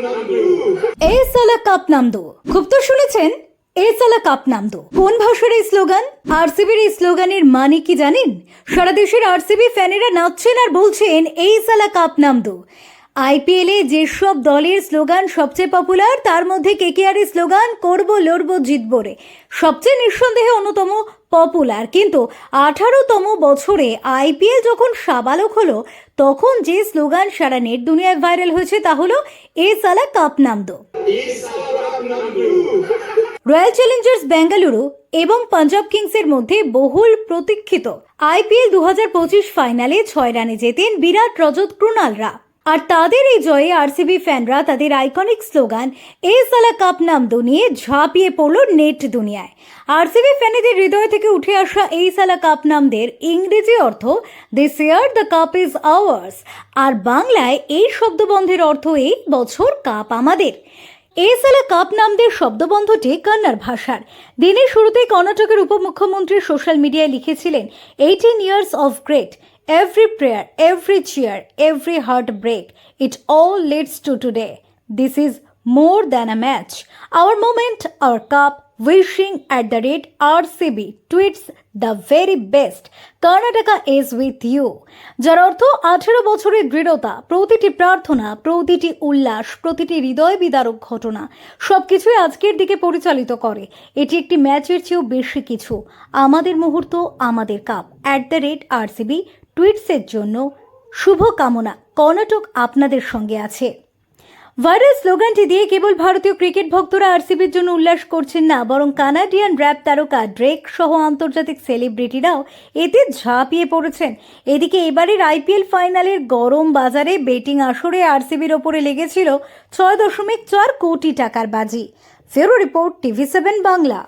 এ সালা কাপ নাম দো। খুব তো শুনেছেন এ সালা কাপ নাম দো। কোন ভাষার এই স্লোগান? আরসিবির এই স্লোগানের মানে কি জানেন? সারা দেশের আরসিবি ফ্যানেরা নাচছেন আর বলছেন এই সালা কাপ নাম দো। আইপিএল এ যেসব দলের স্লোগান সবচেয়ে পপুলার তার মধ্যে কেকেআর এর স্লোগান করবো লড়বো জিতবো রে সবচেয়ে নিঃসন্দেহে অন্যতম পপুলার। কিন্তু 18তম বছরে আইপিএল যখন সাবালক হলো তখন যে স্লোগান সারা নেট দুনিয়ায় ভাইরাল হয়েছে তা হলো এ সালা কাপ নাম দো। রয়্যাল চ্যালেঞ্জার্স বেঙ্গালুরু এবং পাঞ্জাব কিংসের মধ্যে বহুল প্রতীক্ষিত আইপিএল 2025 ফাইনালে 6 রানে জেতেন বিরাট রজত ক্রুনালরা। আর তাদের এই জয়ে আরসিবি ফ্যানরা তাদের আইকনিক স্লোগান এ সালা কাপ নাম দো নিয়ে ঝাঁপিয়ে পড়ল নেট দুনিয়ায়। আরসিবি ফ্যানেদের হৃদয় থেকে উঠে আসা এই সালা কাপ নামদের ইংরেজি অর্থ this year the cup is ours, আর বাংলায় এই শব্দবন্ধের অর্থ এই বছর কাপ আমাদের। এ সালা কাপ নামদের শব্দবন্ধটি কন্নড় ভাষার। দিনের শুরুতেই কর্ণাটকের উপমুখ্যমন্ত্রী সোশ্যাল মিডিয়ায় লিখেছিলেন 18 years of great, every prayer, every cheer, every heartbreak, it all leads to today. This is more than a match. Our moment, our cup, wishing at the rate RCB tweets the very best. Karnataka is with you. যার অর্থ 18 বছরের দৃঢ়তা, প্রতিটি প্রার্থনা, প্রতিটি উল্লাস, প্রতিটি হৃদয় বিদারক ঘটনা সবকিছুই আজকের দিকে পরিচালিত করে। এটি একটি ম্যাচের চেয়েও বেশি কিছু। আমাদের মুহূর্ত, আমাদের কাপ। @RCB টুইটসের জন্য শুভকামনা। কর্ণাটক আপনাদের সঙ্গে আছে। ভাইরাল স্লোগানটি দিয়ে কেবল ভারতীয় ক্রিকেট ভক্তরা আরসিবির জন্য উল্লাস করছেন না, বরং কানাডিয়ান র্যাপ তারকা ড্রেক সহ আন্তর্জাতিক সেলিব্রিটিরাও এতে ঝাঁপিয়ে পড়েছেন। এদিকে এবারের আইপিএল ফাইনালের গরম বাজারে বেটিং আসরে আরসিবির ওপরে লেগেছিল 6.4 কোটি টাকার বাজি। ফেরো রিপোর্ট, TV7 বাংলা।